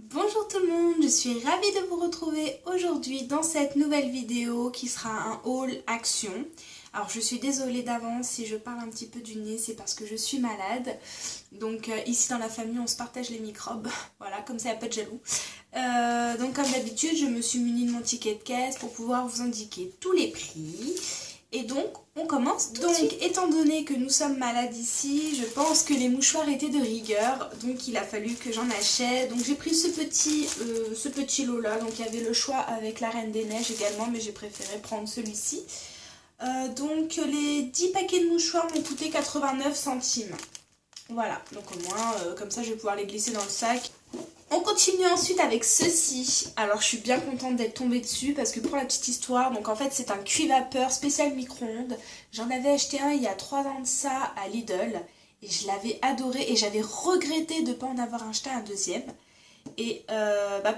Bonjour tout le monde, je suis ravie de vous retrouver aujourd'hui dans cette nouvelle vidéo qui sera un haul action. Alors je suis désolée d'avance si je parle un petit peu du nez, c'est parce que je suis malade. Donc ici dans la famille on se partage les microbes, voilà, comme ça il n'y a pas de jaloux. Donc comme d'habitude je me suis munie de mon ticket de caisse pour pouvoir vous indiquer tous les prix. Et donc, on commence tout de suite. Étant donné que nous sommes malades ici, je pense que les mouchoirs étaient de rigueur. Donc, il a fallu que j'en achète. Donc, j'ai pris ce petit lot-là. Donc, il y avait le choix avec la Reine des Neiges également, mais j'ai préféré prendre celui-ci. Donc, les 10 paquets de mouchoirs m'ont coûté 89 centimes. Voilà, donc au moins, comme ça, je vais pouvoir les glisser dans le sac. On continue ensuite avec ceci. Alors je suis bien contente d'être tombée dessus parce que pour la petite histoire, donc en fait c'est un cuit-vapeur spécial micro-ondes. J'en avais acheté un il y a 3 ans de ça à Lidl et je l'avais adoré et j'avais regretté de ne pas en avoir acheté un deuxième. Et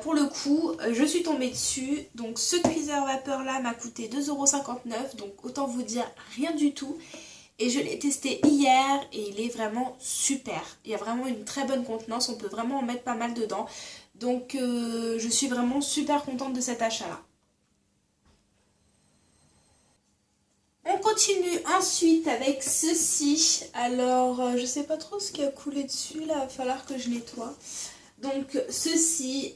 pour le coup, je suis tombée dessus. Donc ce cuiseur vapeur là m'a coûté 2,59 €, donc autant vous dire rien du tout. Et je l'ai testé hier et il est vraiment super. Il y a vraiment une très bonne contenance, on peut vraiment en mettre pas mal dedans. Donc je suis vraiment super contente de cet achat-là. On continue ensuite avec ceci. Alors je sais pas trop ce qui a coulé dessus, là il va falloir que je nettoie. Donc ceci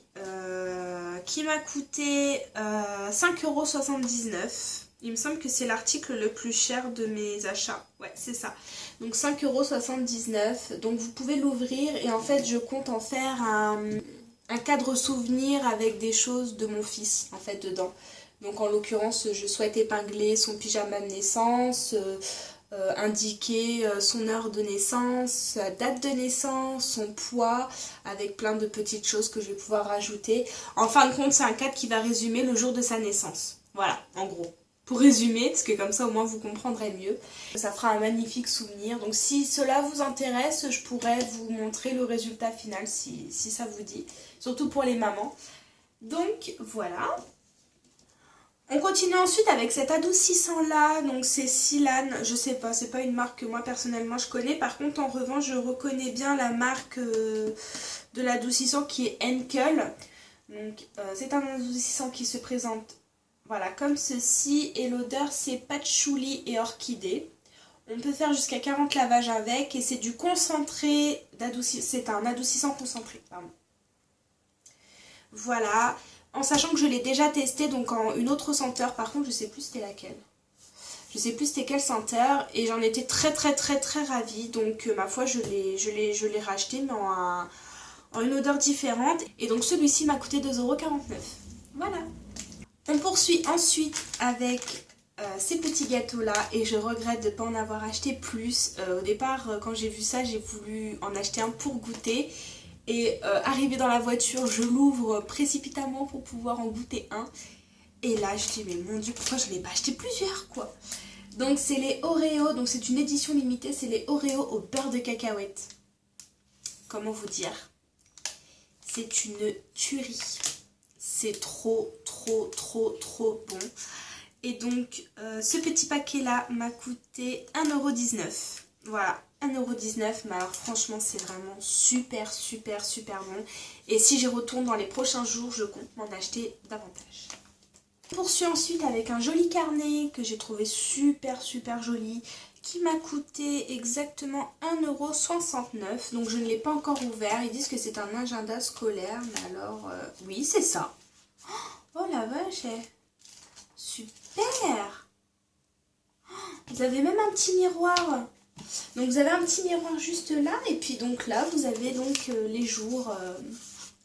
qui m'a coûté 5,79 €. Il me semble que c'est l'article le plus cher de mes achats. Ouais, c'est ça. Donc 5,79 €. Donc vous pouvez l'ouvrir et en fait je compte en faire un cadre souvenir avec des choses de mon fils en fait dedans. Donc en l'occurrence je souhaite épingler son pyjama de naissance, indiquer son heure de naissance, sa date de naissance, son poids, avec plein de petites choses que je vais pouvoir rajouter. En fin de compte c'est un cadre qui va résumer le jour de sa naissance. Voilà, en gros. Pour résumer, parce que comme ça au moins vous comprendrez mieux. Ça fera un magnifique souvenir. Donc si cela vous intéresse, je pourrais vous montrer le résultat final si ça vous dit. Surtout pour les mamans. Donc voilà. On continue ensuite avec cet adoucissant là, donc c'est Silane, je sais pas, c'est pas une marque que moi personnellement je connais. Par contre en revanche je reconnais bien la marque de l'adoucissant qui est Henkel. Donc c'est un adoucissant qui se présente voilà, comme ceci, et l'odeur c'est patchouli et orchidée. On peut faire jusqu'à 40 lavages avec, et c'est du concentré d'adoucissant, c'est un adoucissant concentré, pardon. Voilà, en sachant que je l'ai déjà testé, donc en une autre senteur, par contre je sais plus c'était laquelle. Je sais plus c'était quelle senteur, et j'en étais très ravie, donc ma foi je l'ai racheté, mais en une odeur différente. Et donc celui-ci m'a coûté 2,49 €. Voilà. On poursuit ensuite avec ces petits gâteaux là et je regrette de ne pas en avoir acheté plus. Au départ quand j'ai vu ça j'ai voulu en acheter un pour goûter et arrivé dans la voiture je l'ouvre précipitamment pour pouvoir en goûter un. Et là je dis mais mon dieu pourquoi je n'ai pas acheté plusieurs quoi. Donc c'est les Oreos, donc c'est une édition limitée, c'est les Oreos au beurre de cacahuète. Comment vous dire? C'est une tuerie. C'est trop bon. Et donc ce petit paquet là m'a coûté 1,19 €. Voilà, 1,19 €, mais alors franchement c'est vraiment super bon. Et si j'y retourne dans les prochains jours, je compte m'en acheter davantage. Je poursuis ensuite avec un joli carnet que j'ai trouvé super joli, qui m'a coûté exactement 1,69 €. Donc je ne l'ai pas encore ouvert. Ils disent que c'est un agenda scolaire, mais alors oui c'est ça. Oh la vache, super! Vous avez même un petit miroir. Donc vous avez un petit miroir juste là, et puis donc là vous avez donc les jours.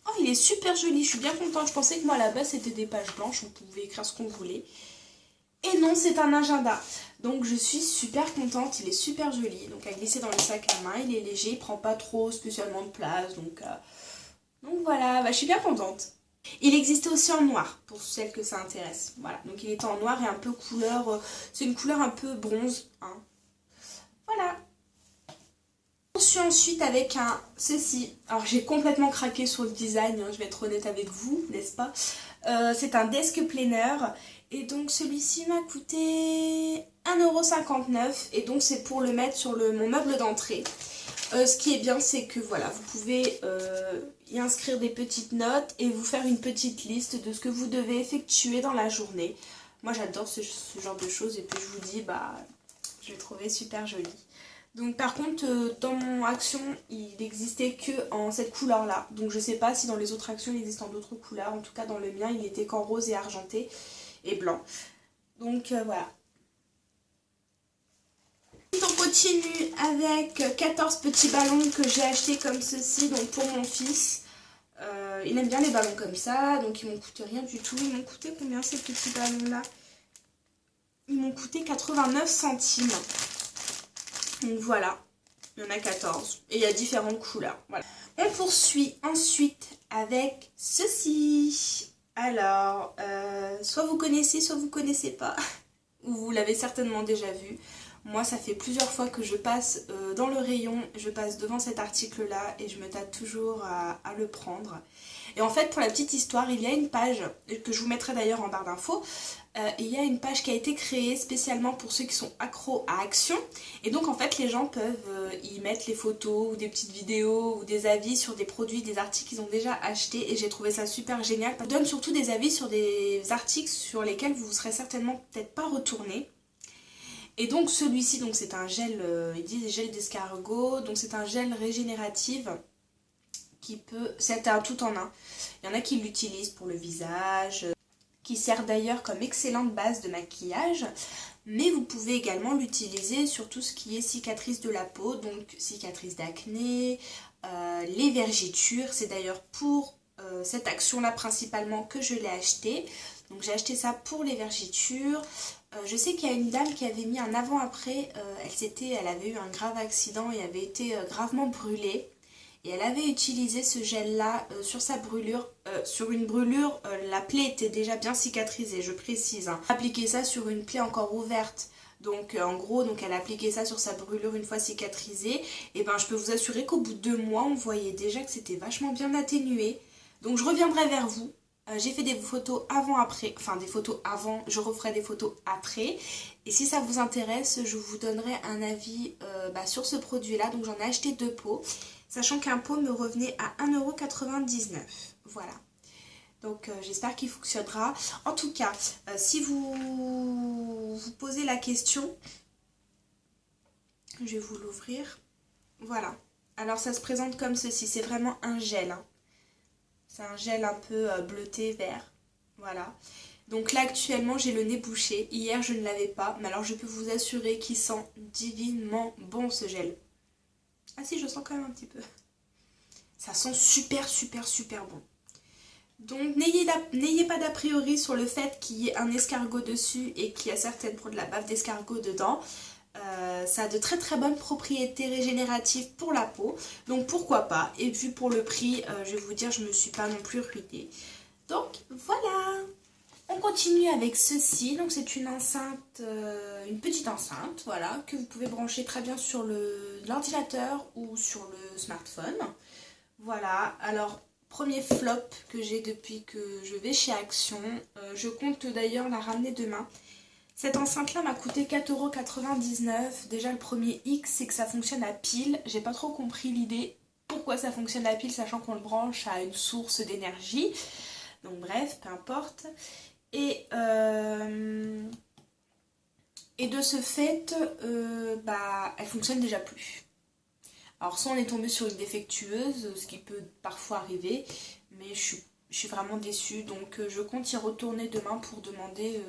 Oh il est super joli, je suis bien contente. Je pensais que moi là-bas c'était des pages blanches, on pouvait écrire ce qu'on voulait. Et non, c'est un agenda. Donc je suis super contente, il est super joli. Donc à glisser dans le sac à main, il est léger, il prend pas trop spécialement de place. Donc voilà, je suis bien contente. Il existait aussi en noir, pour celles que ça intéresse. Voilà, donc il était en noir et un peu couleur... c'est une couleur un peu bronze. Hein. Voilà. On suit ensuite avec ceci. Alors j'ai complètement craqué sur le design, hein, je vais être honnête avec vous, n'est-ce pas? C'est un desk planner. Et donc celui-ci m'a coûté 1,59 € et donc c'est pour le mettre sur mon meuble d'entrée. Ce qui est bien, c'est que voilà, vous pouvez y inscrire des petites notes et vous faire une petite liste de ce que vous devez effectuer dans la journée. Moi j'adore ce genre de choses et puis je vous dis, bah, je l'ai trouvé super joli. Donc par contre, dans mon action, il n'existait que en cette couleur-là. Donc je sais pas si dans les autres actions, il existe en d'autres couleurs. En tout cas, dans le mien, il était qu'en rose et argenté et blanc. Donc voilà. On continue avec 14 petits ballons que j'ai achetés comme ceci, donc pour mon fils. Il aime bien les ballons comme ça, donc ils m'ont coûté rien du tout. Ils m'ont coûté combien ces petits ballons-là? Ils m'ont coûté 89 centimes. Donc voilà, il y en a 14 et il y a différentes couleurs. Voilà. On poursuit ensuite avec ceci. Alors, soit vous connaissez, soit vous connaissez pas, ou vous l'avez certainement déjà vu. Moi, ça fait plusieurs fois que je passe dans le rayon, je passe devant cet article-là et je me tâte toujours à le prendre. Et en fait, pour la petite histoire, il y a une page, que je vous mettrai d'ailleurs en barre d'infos, il y a une page qui a été créée spécialement pour ceux qui sont accros à Action. Et donc en fait, les gens peuvent y mettre les photos ou des petites vidéos ou des avis sur des produits, des articles qu'ils ont déjà achetés. Et j'ai trouvé ça super génial. Ça donne surtout des avis sur des articles sur lesquels vous ne serez certainement peut-être pas retourné. Et donc celui-ci, donc c'est un gel, ils disent gel d'escargot, donc c'est un gel régénératif qui peut, c'est un tout en un. Il y en a qui l'utilisent pour le visage, qui sert d'ailleurs comme excellente base de maquillage, mais vous pouvez également l'utiliser sur tout ce qui est cicatrices de la peau, donc cicatrices d'acné, les vergetures. C'est d'ailleurs pour cette action-là principalement que je l'ai acheté. Donc j'ai acheté ça pour les vergetures. Je sais qu'il y a une dame qui avait mis un avant-après, elle avait eu un grave accident et avait été gravement brûlée. Et elle avait utilisé ce gel-là sur sa brûlure. Sur une brûlure, la plaie était déjà bien cicatrisée, je précise. Hein. Appliquer ça sur une plaie encore ouverte. Donc en gros, donc elle a appliqué ça sur sa brûlure une fois cicatrisée. Et ben je peux vous assurer qu'au bout de 2 mois, on voyait déjà que c'était vachement bien atténué. Donc je reviendrai vers vous. J'ai fait des photos avant-après, enfin des photos avant, je referai des photos après. Et si ça vous intéresse, je vous donnerai un avis sur ce produit-là. Donc j'en ai acheté 2 pots, sachant qu'un pot me revenait à 1,99 €. Voilà. Donc j'espère qu'il fonctionnera. En tout cas, si vous vous posez la question, je vais vous l'ouvrir. Voilà. Alors ça se présente comme ceci, c'est vraiment un gel. Hein. C'est un gel un peu bleuté, vert. Voilà. Donc là actuellement j'ai le nez bouché. Hier je ne l'avais pas. Mais alors je peux vous assurer qu'il sent divinement bon ce gel. Ah si, je sens quand même un petit peu. Ça sent super super super bon. Donc n'ayez pas d'a priori sur le fait qu'il y ait un escargot dessus et qu'il y a certainement de la bave d'escargot dedans. Ça a de très très bonnes propriétés régénératives pour la peau, donc pourquoi pas. Et vu pour le prix, je vais vous dire, je me suis pas non plus ruinée. Donc voilà. On continue avec ceci. Donc c'est une enceinte, une petite enceinte, voilà, que vous pouvez brancher très bien sur l'ordinateur ou sur le smartphone. Voilà. Alors premier flop que j'ai depuis que je vais chez Action. Je compte d'ailleurs la ramener demain. Cette enceinte-là m'a coûté 4,99 €. Déjà, le premier X, c'est que ça fonctionne à pile. J'ai pas trop compris l'idée pourquoi ça fonctionne à pile, sachant qu'on le branche à une source d'énergie. Donc bref, peu importe. Et de ce fait, elle fonctionne déjà plus. Alors soit on est tombé sur une défectueuse, ce qui peut parfois arriver, mais je suis vraiment déçue, donc je compte y retourner demain pour demander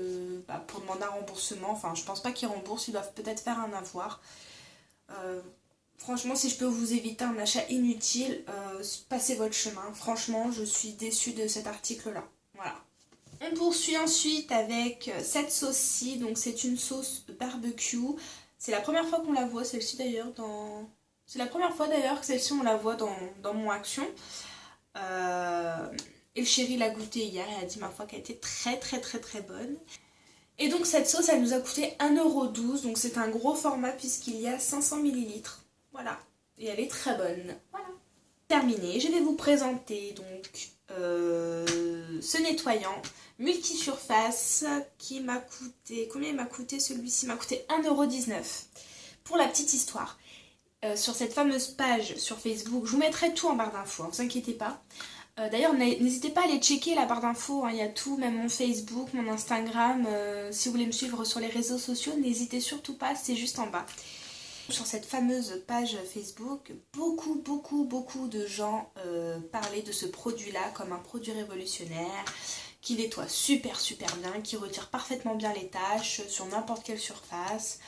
un remboursement. Enfin, je pense pas qu'ils remboursent, ils doivent peut-être faire un avoir. Franchement, si je peux vous éviter un achat inutile, passez votre chemin. Franchement, je suis déçue de cet article-là. Voilà. On poursuit ensuite avec cette sauce-ci, donc c'est une sauce barbecue. C'est la première fois qu'on la voit, celle-ci d'ailleurs, dans... C'est la première fois d'ailleurs que celle-ci on la voit dans mon Action. Et le chéri l'a goûté hier et a dit ma foi qu'elle était très très très très bonne. Et donc cette sauce elle nous a coûté 1,12 €, donc c'est un gros format puisqu'il y a 500 ml. Voilà, et elle est très bonne. Voilà. Terminé, je vais vous présenter donc ce nettoyant multisurface qui m'a coûté... Combien il m'a coûté celui-ci? Il m'a coûté 1,19 €. Pour la petite histoire. sur cette fameuse page sur Facebook. Je vous mettrai tout en barre d'infos, ne vous inquiétez pas. D'ailleurs, n'hésitez pas à aller checker la barre d'infos, hein, il y a tout, même mon Facebook, mon Instagram. Si vous voulez me suivre sur les réseaux sociaux, n'hésitez surtout pas, c'est juste en bas. Sur cette fameuse page Facebook, beaucoup de gens parlaient de ce produit-là comme un produit révolutionnaire, qui nettoie super bien, qui retire parfaitement bien les taches sur n'importe quelle surface.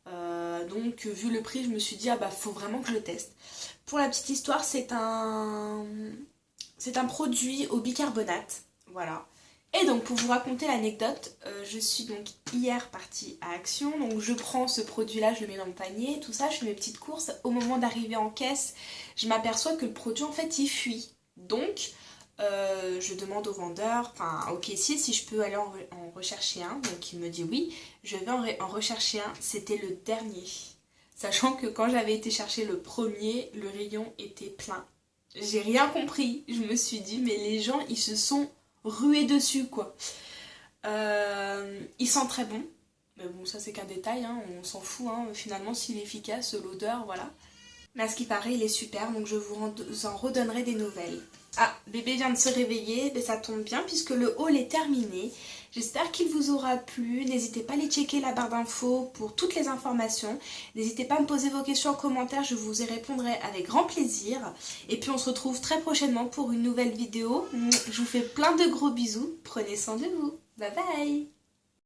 Donc vu le prix, je me suis dit ah bah faut vraiment que je le teste. Pour la petite histoire, c'est un produit au bicarbonate, voilà. Et donc pour vous raconter l'anecdote, je suis donc hier partie à Action, donc je prends ce produit là, je le mets dans le panier, tout ça, je fais mes petites courses. Au moment d'arriver en caisse, je m'aperçois que le produit en fait il fuit. Donc je demande au vendeur, enfin au caissier, si je peux aller en rechercher un. Donc il me dit oui, je vais en rechercher un. C'était le dernier. Sachant que quand j'avais été chercher le premier, le rayon était plein. J'ai rien compris. Je me suis dit, mais les gens, ils se sont rués dessus, quoi. Il sent très bon. Mais bon, ça c'est qu'un détail, hein, on s'en fout. Hein. Finalement, s'il est efficace, l'odeur, voilà. Mais à ce qui paraît, il est super, donc je vous en redonnerai des nouvelles. Ah, bébé vient de se réveiller, mais ça tombe bien puisque le haul est terminé. J'espère qu'il vous aura plu. N'hésitez pas à aller checker la barre d'infos pour toutes les informations. N'hésitez pas à me poser vos questions en commentaire, je vous y répondrai avec grand plaisir. Et puis on se retrouve très prochainement pour une nouvelle vidéo. Je vous fais plein de gros bisous. Prenez soin de vous. Bye bye!